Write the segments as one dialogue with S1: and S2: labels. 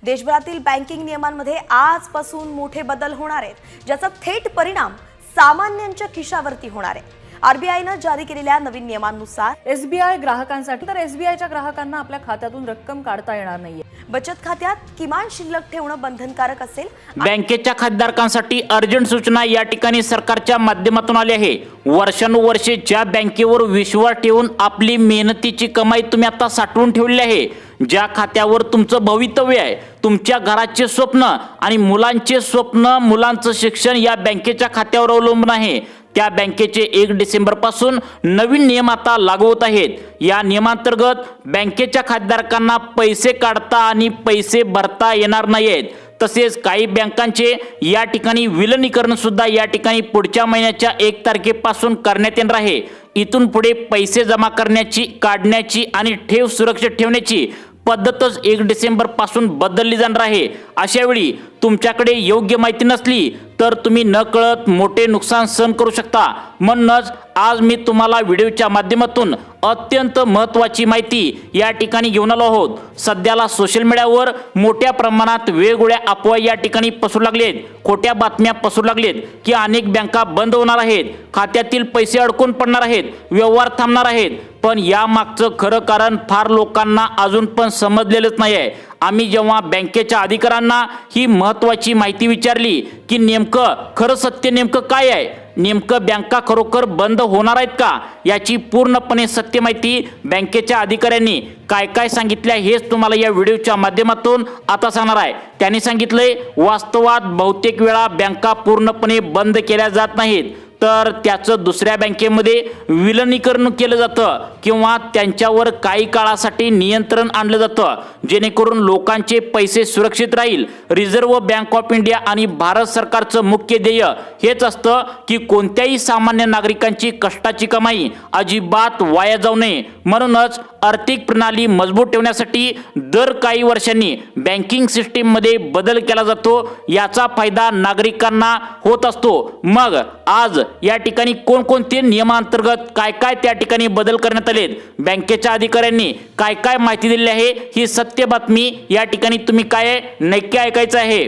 S1: देशभरातील बँकिंग नियमांमध्ये आजपासून मोठे बदल होणार आहेत, ज्याचा थेट परिणाम सामान्यांच्या खिशावरती होणार आहे। आरबीआयने जारी केलेल्या नवीन नियमांनुसार
S2: एसबीआय ग्राहकांसाठी तर एसबीआयच्या ग्राहकांना आपल्या खात्यातून रक्कम काढता येणार नाहीये।
S1: बचत खात्यात किमान शिल्लक ठेवणं बंधनकारक असेल।
S3: बँकेच्या खातेधारकांसाठी अर्जंट सूचना या ठिकाणी सरकारच्या माध्यमातून आली आहे। वर्षानुवर्षे ज्या बँकेवर विश्वास ठेवून आपली मेहनतीची कमाई तुम्ही आता साठवून ठेवली आहे, ज्या खात्यावर तुमचं भवितव्य आहे, तुमच्या घराचे स्वप्न आणि मुलांचे स्वप्न, मुलांचं शिक्षण या बँकेच्या खात्यावर अवलंबून आहे, त्या बँकेचे 1 डिसेंबर पासून नवीन नियम आता लागू होत आहेत। या नियमांतर्गत बँकेच्या खातेधारकांना पैसे काढता आणि पैसे भरता येणार नाहीत। तसेच काही बँकांचे या ठिकाणी विलीनीकरण सुद्धा या ठिकाणी पुढच्या महिन्याच्या 1 तारखेपासून करण्यात येणार आहे। इथून पुढे पैसे जमा करण्याची, काढण्याची आणि ठेव सुरक्षित ठेवण्याची पद्धतच 1 डिसेंबर पासून बदलली जाणार आहे। अशा वेळी तुमच्याकडे योग्य माहिती नसली तर तुम्ही नकळत मोठे नुकसान सहन करू शकता। म्हणूनच आज मी तुम्हाला व्हिडिओच्या माध्यमातून अत्यंत महत्त्वाची माहिती या ठिकाणी घेऊन आलो आहोत। सध्याला सोशल मीडियावर मोठ्या प्रमाणात वेगवेगळ्या अफवा या ठिकाणी पसरू लागलेत, खोट्या बातम्या पसरू लागलेत की अनेक बँका बंद होणार आहेत, खात्यातील पैसे अडकून पडणार आहेत, व्यवहार थांबणार आहेत। पण या मागचं खरं कारण फार लोकांना अजून पण समजलेलंच नाही आहे। आम्ही जेव्हा बँकेच्या अधिकाऱ्यांना ही महत्त्वाची माहिती विचारली की नेमकं खरं सत्य नेमकं काय आहे, नेमकं बँका खरोखर बंद होणार आहेत का, याची पूर्णपणे सत्य माहिती बँकेच्या अधिकाऱ्यांनी काय काय सांगितले हेच तुम्हाला या व्हिडिओच्या माध्यमातून आता सांगणार आहे। त्यांनी सांगितलंय, वास्तवात बहुतेक वेळा बँका पूर्णपणे बंद केल्या जात नाहीत, तर त्याचं दुसऱ्या बँकेमध्ये विलीनीकरण केलं जातं किंवा त्यांच्यावर काही काळासाठी नियंत्रण आणलं जातं, जेणेकरून लोकांचे पैसे सुरक्षित राहील। रिझर्व्ह बँक ऑफ इंडिया आणि भारत सरकारचं मुख्य ध्येय हेच असतं की कोणत्याही सामान्य नागरिकांची कष्टाची कमाई अजिबात वाया जाऊ नये। म्हणूनच आर्थिक प्रणाली मजबूत ठेवण्यासाठी दर काही वर्षांनी बँकिंग सिस्टीममध्ये बदल केला जातो, याचा फायदा नागरिकांना होत असतो। मग आज या ठिकाणी कोणकोणते नियमांतर्गत काय काय त्या ठिकाणी बदल करण्यात आलेत, बँकेच्या अधिकाऱ्यांनी काय काय माहिती दिली आहे, ही सत्य बातमी या ठिकाणी तुम्ही काय नक्की ऐकायचं आहे।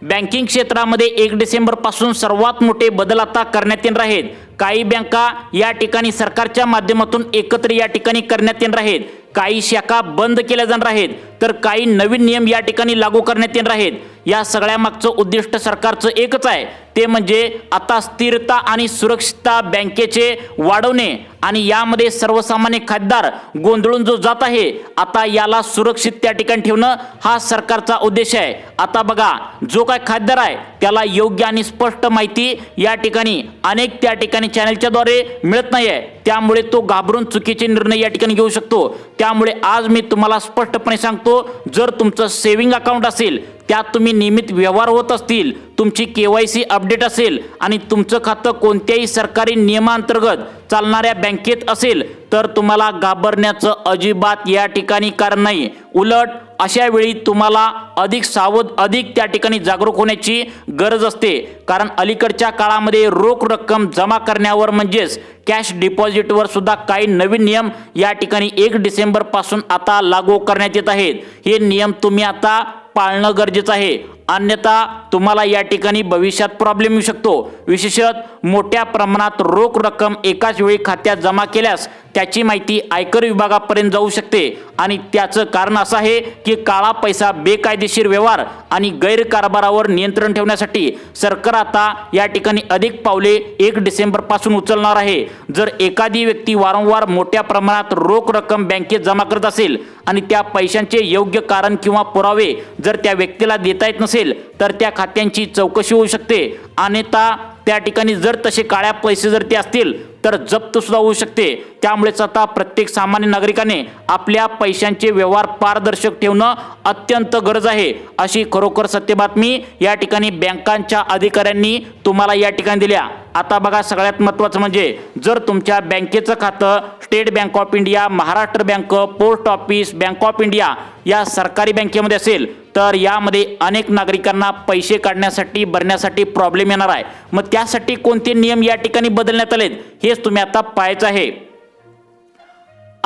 S3: बँकिंग क्षेत्रामध्ये 1 डिसेंबर पासून सर्वात मोठे बदल आता करण्यात येणार आहेत। काही बँका या ठिकाणी सरकारच्या माध्यमातून एकत्र या ठिकाणी करण्यात येणार आहेत, काही शाखा बंद केल्या जाणार आहेत, तर काही नवीन नियम या ठिकाणी लागू करण्यात येणार आहेत। या सगळ्या मागचं उद्दिष्ट सरकारचं एकच आहे, ते म्हणजे आता स्थिरता आणि सुरक्षितता बँकेचे वाढवणे आणि यामध्ये सर्वसामान्य खातेदार गोंधळून जो जात आहे, आता याला सुरक्षित त्या ठिकाणी ठेवणं हा सरकारचा उद्देश आहे। आता बघा, जो काय खातेदार आहे त्याला योग्य आणि स्पष्ट माहिती या ठिकाणी अनेक त्या ठिकाणी चॅनलच्या द्वारे मिळत नाही आहे, त्यामुळे तो घाबरून चुकीचे निर्णय या ठिकाणी घेऊ शकतो। त्यामुळे आज मी तुम्हाला स्पष्टपणे सांगतो, जर तुमचं सेव्हिंग अकाउंट असेल, त्यात तुम्ही नियमित व्यवहार होत असतील, तुमची KYC अपडेट असेल आणि तुमचं खातं कोणत्याही सरकारी नियमांतर्गत चालणाऱ्या बँकेत असेल, तर तुम्हाला घाबरण्याचं अजिबात या ठिकाणी कारण नाही। उलट अशा वेळी तुम्हाला अधिक सावध, अधिक त्या ठिकाणी जागरूक होण्याची गरज असते, कारण अलीकडच्या काळामध्ये रोख रक्कम जमा करण्यावर म्हणजेच कॅश डिपॉझिटवर सुद्धा काही नवीन नियम या ठिकाणी 1 डिसेंबर पासून आता लागू करण्यात येत आहेत। हे नियम तुम्ही आता पाळणं गरजेचं आहे, अन्यथा तुम्हाला या ठिकाणी भविष्यात प्रॉब्लेम येऊ शकतो। विशेषतः मोठ्या प्रमाणात रोख रक्कम एकाच वेळी खात्यात जमा केल्यास त्याची माहिती आयकर विभागापर्यंत जाऊ शकते आणि त्याचं कारण असं आहे की काळा पैसा, बेकायदेशीर व्यवहार आणि गैरकारभारावर नियंत्रण ठेवण्यासाठी सरकार आता या ठिकाणी अधिक पावले 1 डिसेंबर पासून उचलणार आहे। जर एखादी व्यक्ती वारंवार मोठ्या प्रमाणात रोख रक्कम बँकेत जमा करत असेल आणि त्या पैशांचे योग्य कारण किंवा पुरावे जर त्या व्यक्तीला देता येत नसेल, तर त्या खात्यांची चौकशी होऊ शकते। अन्यथा त्या ठिकाणी जर तसे काळ्या पैसे जर ते असतील तर जप्त सुद्धा होऊ शकते। त्यामुळेच आता प्रत्येक सामान्य नागरिकाने आपल्या पैशांचे व्यवहार पारदर्शक ठेवणं अत्यंत गरज आहे, अशी खरोखर सत्य बातमी या ठिकाणी बँकांच्या अधिकाऱ्यांनी तुम्हाला या ठिकाणी दिल्या। आता बघा, सगळ्यात महत्त्वाचं म्हणजे जर तुमच्या बँकेचं खातं state bank of India, Maharashtra bank, post office, bank of India या सरकारी बँकेमध्ये असेल, तर यामध्ये अनेक नागरिकांना पैसे काढण्यासाठी, भरण्यासाठी प्रॉब्लेम येणार आहे। मग त्यासाठी कोणते नियम या ठिकाणी बदलण्यात आलेत हेच तुम्ही आता पाहायचं आहे।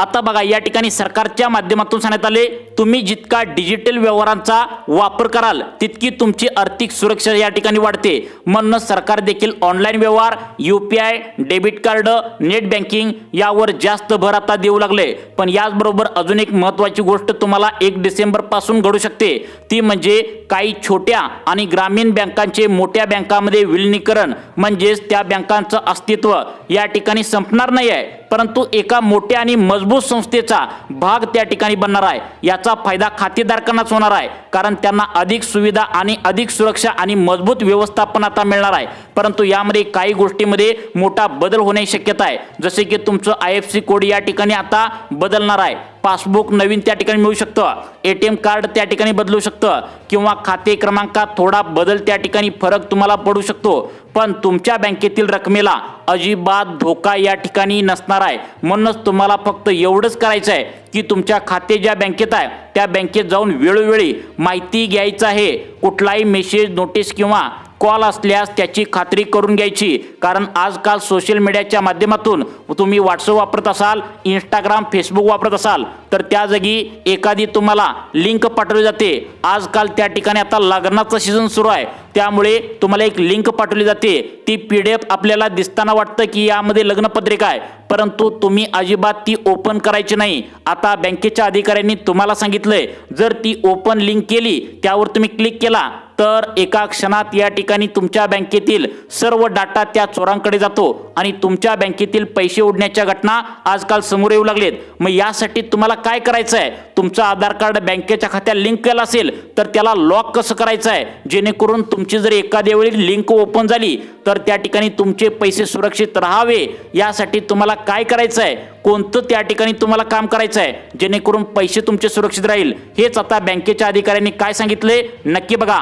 S3: आता बघा या ठिकाणी सरकारच्या माध्यमातून सांगण्यात आले, तुम्ही जितका डिजिटल व्यवहारांचा वापर कराल तितकी तुमची आर्थिक सुरक्षा या ठिकाणी वाढते. म्हणून सरकार देखील ऑनलाईन व्यवहार, UPI, debit card, net banking यावर जास्त भर आता देऊ लागले. पण याचबरोबर अजून एक महत्त्वाची गोष्ट तुम्हाला 1 डिसेंबर पासून घडू शकते, ती म्हणजे काही छोट्या आणि ग्रामीण बँकांचे मोठ्या बँकांमध्ये विलिनीकरण, म्हणजेच त्या बँकांचं अस्तित्व या ठिकाणी संपणार नाही आहे, परंतु एका मोठ्या आणि मजबूत संस्थेचा भाग त्या ठिकाणी बनणार आहे. याचा फायदा खातेदारांनाच होणार आहे, कारण त्यांना अधिक सुविधा आणि अधिक सुरक्षा आणि मजबूत व्यवस्थापन आता मिळणार आहे. परंतु यामध्ये काही गोष्टींमध्ये मोठा बदल होण्याची शक्यता आहे, जसे की तुमचं IFSC कोड या ठिकाणी आता बदलणार आहे. पासबुक नवीन त्या ठिकाणी मिळू शकतं, ATM कार्ड त्या ठिकाणी बदलू शकतं, किंवा खाते क्रमांकात थोडा बदल त्या ठिकाणी फरक तुम्हाला पडू शकतो. पण तुमच्या बँकेतील रकमेला अजिबात धोका या ठिकाणी नसणार आहे. म्हणूनच तुम्हाला फक्त एवढंच करायचं आहे की तुमच्या खाते ज्या बँकेत आहे त्या बँकेत जाऊन वेळोवेळी माहिती घ्यायचं आहे. कुठलाही मेसेज, नोटीस किंवा कॉल असल्यास त्याची खात्री करून घ्यायची, कारण आजकाल सोशल मीडियाच्या माध्यमातून तुम्ही WhatsApp वापरत असाल, Instagram, Facebook वापरत असाल तर त्या जागी एखादी तुम्हाला लिंक पाठवली जाते. आजकाल त्या ठिकाणी आता लग्नाचं सीझन सुरू आहे, त्यामुळे तुम्हाला एक लिंक पाठवली जाते. ती PDF आपल्याला दिसताना वाटतं की यामध्ये लग्नपत्रिका आहे, परंतु तुम्ही अजिबात ती ओपन करायची नाही. आता बँकेच्या अधिकाऱ्यांनी तुम्हाला सांगितलंय, जर ती ओपन लिंक केली, त्यावर तुम्ही क्लिक केला तर एका क्षणात या ठिकाणी तुमच्या बँकेतील सर्व डाटा त्या चोरांकडे जातो आणि तुमच्या बँकेतील पैसे उडण्याच्या घटना आजकाल समोर येऊ लागलेत. मग यासाठी तुम्हाला काय करायचं आहे, तुमचं आधार कार्ड बँकेच्या खात्यात लिंक केलं असेल तर त्याला लॉक कसं करायचं आहे, जेणेकरून तुमची जर एखाद्या वेळी लिंक ओपन झाली तर त्या ठिकाणी तुमचे पैसे सुरक्षित राहावे. यासाठी तुम्हाला काय करायचं आहे, कोणतं त्या ठिकाणी तुम्हाला काम करायचं आहे जेणेकरून पैसे तुमचे सुरक्षित राहील, हेच आता बँकेच्या अधिकाऱ्यांनी काय सांगितले नक्की बघा.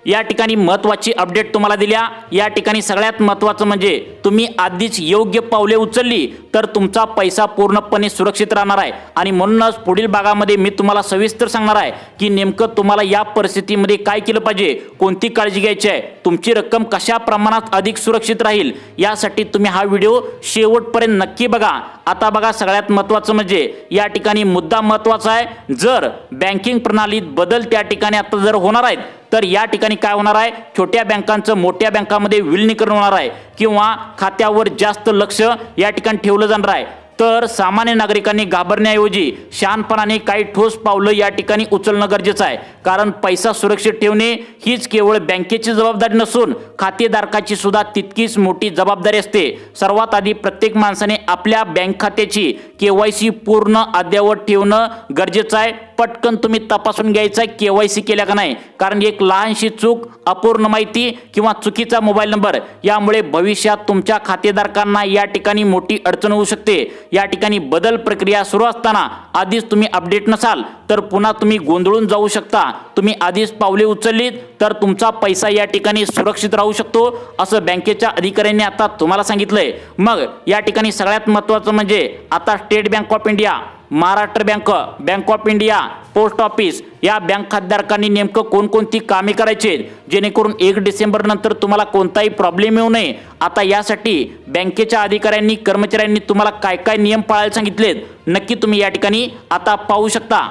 S3: या ठिकाणी महत्त्वाची अपडेट तुम्हाला दिल्या. या ठिकाणी सगळ्यात महत्त्वाचं म्हणजे तुम्ही आधीच योग्य पावले उचलली तर तुमचा पैसा पूर्णपणे सुरक्षित राहणार आहे. आणि म्हणूनच पुढील भागामध्ये मी तुम्हाला सविस्तर सांगणार आहे की नेमकं तुम्हाला या परिस्थितीमध्ये काय केलं पाहिजे, कोणती काळजी घ्यायची आहे, तुमची रक्कम कशा प्रमाणात अधिक सुरक्षित राहील. यासाठी तुम्ही हा व्हिडिओ शेवटपर्यंत नक्की बघा. आता बघा, सगळ्यात महत्त्वाचं म्हणजे या ठिकाणी मुद्दा महत्त्वाचा आहे, जर बँकिंग प्रणालीत बदल त्या ठिकाणी आता जर होणार आहेत तर या ठिकाणी काय होणार आहे, छोट्या बँकांचं मोठ्या बँकांमध्ये विलीनीकरण होणार आहे किंवा खात्यावर जास्त लक्ष या ठिकाणी ठेवलं जाणार आहे. तर सामान्य नागरिकांनी घाबरण्याऐवजी शहाणपणाने काही ठोस पावलं या ठिकाणी उचलणं गरजेचं आहे, कारण पैसा सुरक्षित ठेवणे हीच केवळ बँकेची जबाबदारी नसून खातेधारकाची सुद्धा तितकीच मोठी जबाबदारी असते. सर्वात आधी प्रत्येक माणसाने आपल्या बँक खात्याची KYC पूर्ण अद्ययावत ठेवणं गरजेचं आहे. पटकन तुम्ही तपासून घ्यायचं आहे KYC केल्या का नाही, कारण एक लहानशी चूक, अपूर्ण माहिती किंवा चुकीचा मोबाईल नंबर यामुळे भविष्यात तुमच्या खातेधारकांना या ठिकाणी मोठी अडचण होऊ शकते. या ठिकाणी बदल प्रक्रिया सुरू असताना आधीच तुम्ही अपडेट नसाल तर पुन्हा तुम्ही गोंधळून जाऊ शकता. तुम्ही आधीच पावले उचललीत तर तुमचा पैसा या ठिकाणी सुरक्षित राहू शकतो, असं बँकेच्या अधिकाऱ्यांनी आता तुम्हाला सांगितलंय. मग या ठिकाणी सगळ्यात महत्त्वाचं म्हणजे आता state bank of India, Maharashtra bank, bank of India, post office या बँक खातेधारकांनी नेमकं कोणकोणती कामे करायची जेणेकरून 1 डिसेंबर नंतर तुम्हाला कोणताही प्रॉब्लेम येऊ नये. आता यासाठी बँकेच्या अधिकाऱ्यांनी, कर्मचाऱ्यांनी तुम्हाला काय काय नियम पाळायला सांगितलेत नक्की तुम्ही या ठिकाणी आता पाहू शकता.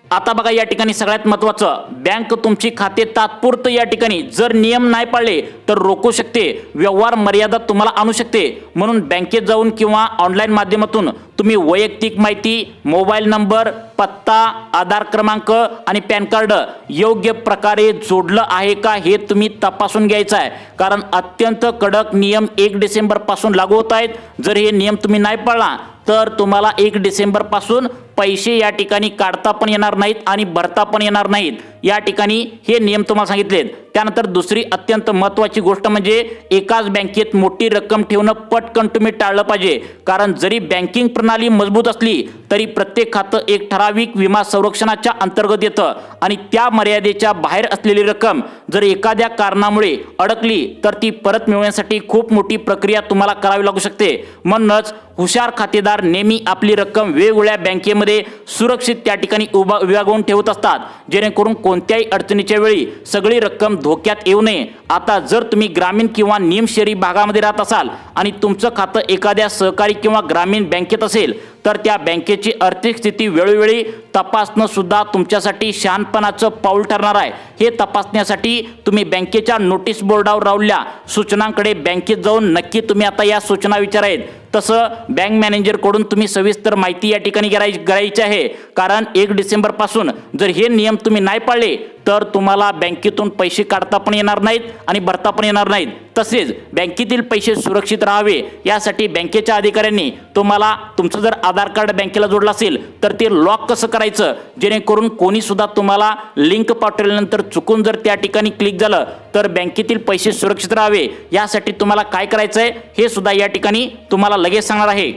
S3: आता बघा, या ठिकाणी सगळ्यात महत्त्वाचं, बँक तुमची खाते तात्पुरतं या ठिकाणी जर नियम नाही पाळले तर रोखू शकते, व्यवहार मर्यादा तुम्हाला आणू शकते. म्हणून बँकेत जाऊन किंवा ऑनलाईन माध्यमातून तुम्ही वैयक्तिक माहिती, मोबाईल नंबर, पत्ता, आधार क्रमांक आणि पॅन कार्ड योग्य प्रकारे जोडलं आहे का हे तुम्ही तपासून घ्यायचं आहे, कारण अत्यंत कडक नियम 1 डिसेंबर पासून लागू होत आहेत. जर हे नियम तुम्ही नाही पाळला तर तुम्हाला 1 डिसेंबर पासून पैसे या ठिकाणी काढता पण येणार नाहीत आणि भरता पण येणार नाहीत. या ठिकाणी हे नियम तुम्हाला सांगितलेत. त्यानंतर दुसरी अत्यंत महत्त्वाची गोष्ट म्हणजे एकाच बँकेत मोठी रक्कम ठेवणं पटकन तुम्ही टाळलं पाहिजे, कारण जरी बँकिंग प्रणाली मजबूत असली तरी प्रत्येक खातं एक ठराविक विमा संरक्षणाच्या अंतर्गत येतं आणि त्या मर्यादेच्या बाहेर असलेली रक्कम जर एखाद्या कारणामुळे अडकली तर ती परत मिळवण्यासाठी खूप मोठी प्रक्रिया तुम्हाला करावी लागू शकते. म्हणूनच हुशार खातेदार नेहमी आपली रक्कम वेगवेगळ्या बँकेमध्ये बँकेमध्ये सुरक्षित त्या ठिकाणी विभागून ठेवत असतात, जेणेकरून कोणत्याही अडचणीच्या वेळी सगळी रक्कम धोक्यात येऊ नये. आता जर तुम्ही ग्रामीण किंवा निम शहरी भागामध्ये राहत असाल आणि तुमचं खातं एखाद्या सहकारी किंवा ग्रामीण बँकेत असेल, तर त्या बँकेची आर्थिक स्थिती वेळोवेळी तपासणं सुद्धा तुमच्यासाठी शहाणपणाचं पाऊल ठरणार आहे. हे तपासण्यासाठी तुम्ही बँकेच्या नोटीस बोर्डावर लावलेल्या सूचनांकडे बँकेत जाऊन नक्की तुम्ही आता या सूचना विचारायत. तसं बँक मॅनेजरकडून तुम्ही सविस्तर माहिती या ठिकाणी करायची आहे. कारण 1 डिसेंबरपासून जर हे नियम तुम्ही नाही पाळले तर तुम्हाला बँकेतून पैसे काढता पण येणार नाहीत आणि भरता पण येणार नाहीत. तसेच बँकेतील पैसे सुरक्षित राहावे यासाठी बँकेच्या अधिकाऱ्यांनी तुम्हाला तुमचं जर आधार कार्ड बँकेला जोडलं असेल तर ते लॉक कसं करायचं, जेणेकरून कोणी सुद्धा तुम्हाला लिंक पाठवल्यानंतर चुकून जर त्या ठिकाणी क्लिक झालं तर बँकेतील पैसे सुरक्षित राहावे यासाठी तुम्हाला काय करायचं आहे हे सुद्धा या ठिकाणी तुम्हाला लगेच सांगणार आहे.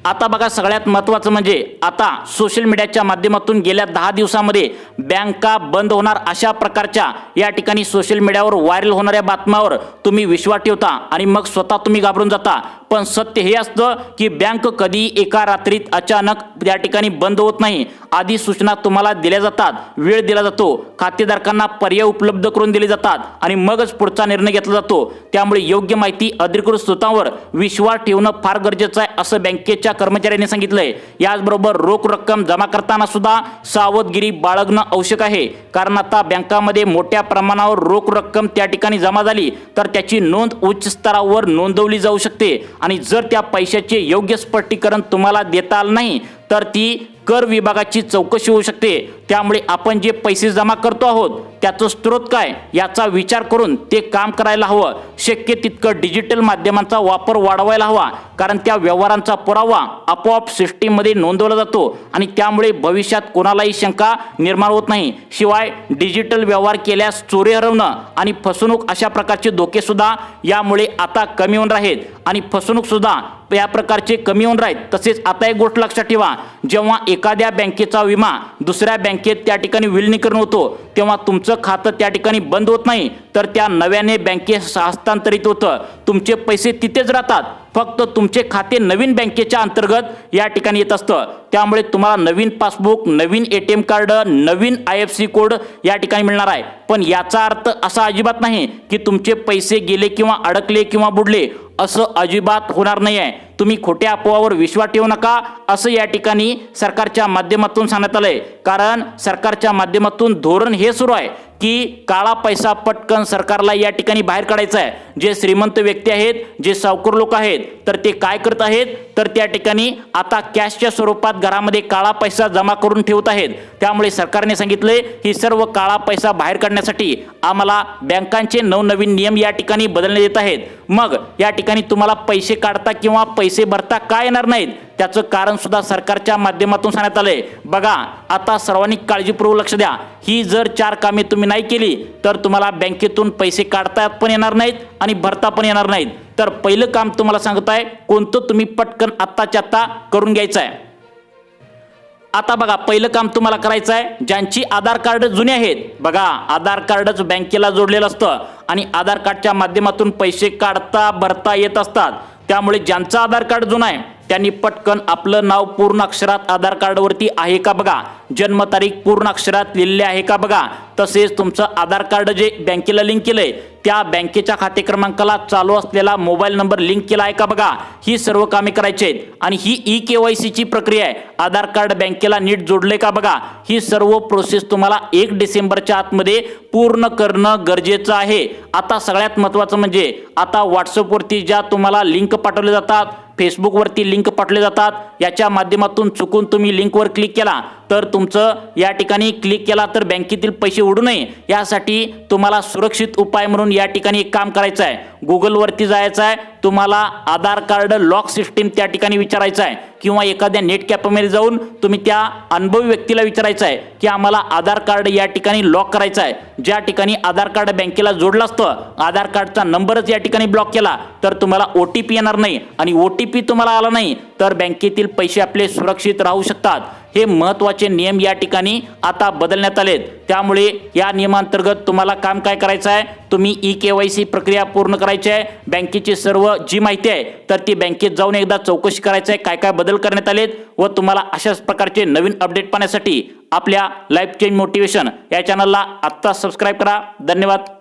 S3: आता बघा, सगळ्यात महत्त्वाचं म्हणजे आता सोशल मीडियाच्या माध्यमातून गेल्या 10 दिवसामध्ये बँका बंद होणार अशा प्रकारच्या या ठिकाणी सोशल मीडियावर व्हायरल होणाऱ्या बातम्यावर तुम्ही विश्वास ठेवता आणि मग स्वतः तुम्ही घाबरून जाता. पण सत्य हे असतं की बँक कधी एका रात्रीत अचानक त्या ठिकाणी बंद होत नाही. आधी सूचना तुम्हाला दिल्या जातात, वेळ दिला जातो, खातेधारकांना पर्याय उपलब्ध करून दिले जातात आणि मगच पुढचा निर्णय घेतला जातो. त्यामुळे योग्य माहिती अधिकृत स्रोतांवर विश्वास ठेवणं फार गरजेचं आहे असं बँकेच्या कर्मचाऱ्यांनी सांगितलंय. याचबरोबर रोख रक्कम जमा करताना सुद्धा सावधगिरी बाळगणं आवश्यक आहे. कारण आता बँकामध्ये मोठ्या प्रमाणावर रोख रक्कम त्या ठिकाणी जमा झाली तर त्याची नोंद उच्च स्तरावर नोंदवली जाऊ शकते आणि जर त्या पैशाचे योग्य स्पष्टीकरण तुम्हाला देता आलं नाही तर ती कर विभागाची चौकशी होऊ शकते. त्यामुळे आपण जे पैसे जमा करतो आहोत त्याचा स्रोत काय याचा विचार करून ते काम करायला हवं. शक्य तितकं डिजिटल माध्यमांचा वापर वाढवायला हवा, कारण त्या व्यवहारांचा पुरावा आपोआप सिस्टीममध्ये नोंदवला जातो आणि त्यामुळे भविष्यात कोणालाही शंका निर्माण होत नाही. शिवाय डिजिटल व्यवहार केल्यास चोरी हरवणं आणि फसवणूक अशा प्रकारचे धोके सुद्धा यामुळे आता कमी होऊन आहेत आणि फसवणूक सुद्धा या प्रकारचे कमी होऊन राहीत. तसेच आता एक गोष्ट लक्षात ठेवा, जेव्हा एखाद्या बँकेचा विमा दुसऱ्या बँकेत त्या ठिकाणी विलीनीकरण होतो तेव्हा तुमचं खातं त्या ठिकाणी बंद होत नाही तर त्या नव्याने बँकेत हस्तांतरित होतं. तुमचे पैसे तिथेच राहतात, फक्त तुमचे खाते नवीन बँकेच्या अंतर्गत या ठिकाणी येत असतं. त्यामुळे तुम्हाला नवीन पासबुक, नवीन ATM कार्ड, नवीन IFSC कोड या ठिकाणी मिळणार आहे. पण याचा अर्थ असा अजिबात नाही की तुमचे पैसे गेले किंवा अडकले किंवा बुडले, असं अजिबात होणार नाही आहे. तुम्ही खोट्या अफवावर विश्वास ठेवू नका असं या ठिकाणी सरकारच्या माध्यमातून सांगण्यात आलंय. कारण सरकारच्या माध्यमातून धोरण हे सुरू आहे की काळा पैसा पटकन सरकारला या ठिकाणी बाहेर काढायचा आहे. जे श्रीमंत व्यक्ती आहेत, जे सावकार लोक आहेत, तर ते काय करत आहेत तर त्या ठिकाणी आता कॅशच्या स्वरूपात घरामध्ये काळा पैसा जमा करून ठेवत आहेत. त्यामुळे सरकारने सांगितले ही सर्व काळा पैसा बाहेर काढण्यासाठी आम्हाला बँकांचे नवनवीन नियम या ठिकाणी बदलण्यात येत आहेत. मग या ठिकाणी तुम्हाला पैसे काढता किंवा पैसे भरता का येणार नाहीत त्याचं कारण सुद्धा सरकारच्या माध्यमातून सांगण्यात आलंय. बघा, आता सर्वांनी काळजीपूर्वक लक्ष द्या. ही जर 4 कामे तुम्ही नाही केली तर तुम्हाला बँकेतून पैसे काढता पण येणार नाहीत आणि भरता पण येणार नाहीत. तर पहिलं काम तुम्हाला सांगत आहे कोणतं, तुम्ही पटकन आत्ताच्या आत्ता करून घ्यायचं आहे. आता बघा, पहिलं काम तुम्हाला करायचं आहे, ज्यांची आधार कार्ड जुने आहेत, बघा आधार कार्डच बँकेला जोडलेलं असतं आणि आधार कार्डच्या माध्यमातून पैसे काढता भरता येत असतात. त्यामुळे ज्यांचं आधार कार्ड जुनं आहे त्यांनी पटकन आपलं नाव पूर्ण अक्षरात आधार कार्डवरती आहे का बघा, जन्मतारीख पूर्ण अक्षरात लिहिलेली आहे का बघा. तसेच तुमचं आधार कार्ड जे बँकेला लिंक केलंय त्या बँकेच्या खाते क्रमांकाला चालू असलेला मोबाईल नंबर लिंक केला आहे का बघा. ही सर्व कामे करायची आहेत आणि ही eKYC प्रक्रिया आहे. आधार कार्ड बँकेला नीट जोडले का बघा. ही सर्व प्रोसेस तुम्हाला 1 डिसेंबरच्या आतमध्ये पूर्ण करणं गरजेचं आहे. आता सगळ्यात महत्त्वाचं म्हणजे आता व्हॉट्सअपवरती ज्या तुम्हाला लिंक पाठवले जातात, फेसबुकवरती लिंक पाठवले जातात, याच्या माध्यमातून चुकून तुम्ही लिंकवर क्लिक केला तर तुमचं या ठिकाणी क्लिक केला तर बँकेतील पैसे उडू नये यासाठी तुम्हाला सुरक्षित उपाय म्हणून या ठिकाणी एक काम करायचं आहे. गुगलवरती जायचं आहे, तुम्हाला आधार कार्ड लॉक सिस्टीम त्या ठिकाणी विचारायचं आहे किंवा एखाद्या नेट कॅफेमध्ये जाऊन तुम्ही त्या अनुभवी व्यक्तीला विचारायचं आहे की आम्हाला आधार कार्ड या ठिकाणी लॉक करायचं आहे. ज्या ठिकाणी आधार कार्ड बँकेला जोडलं असतं, आधार कार्डचा नंबरच या ठिकाणी ब्लॉक केला तर तुम्हाला OTP येणार नाही आणि OTP तुम्हाला आला नाही तर बँकेतील पैसे आपले सुरक्षित राहू शकतात. हे महत्त्वाचे नियम या ठिकाणी आता बदलण्यात आलेत। त्यामुळे या नियमांतर्गत तुम्हाला काम काय करायचं आहे, तुम्ही ई-KYC प्रक्रिया पूर्ण करायची आहे। बँकेची सर्व जी माहिती आहे तर ती बँकेत जाऊन एकदा चौकशी करायचं आहे, काय काय बदल करण्यात आलेत व तुम्हाला अशाच प्रकारचे नवीन अपडेट पाहण्यासाठी आपल्या लाईफ चेंज मोटिवेशन या चॅनलला आत्ता सबस्क्राईब करा। धन्यवाद।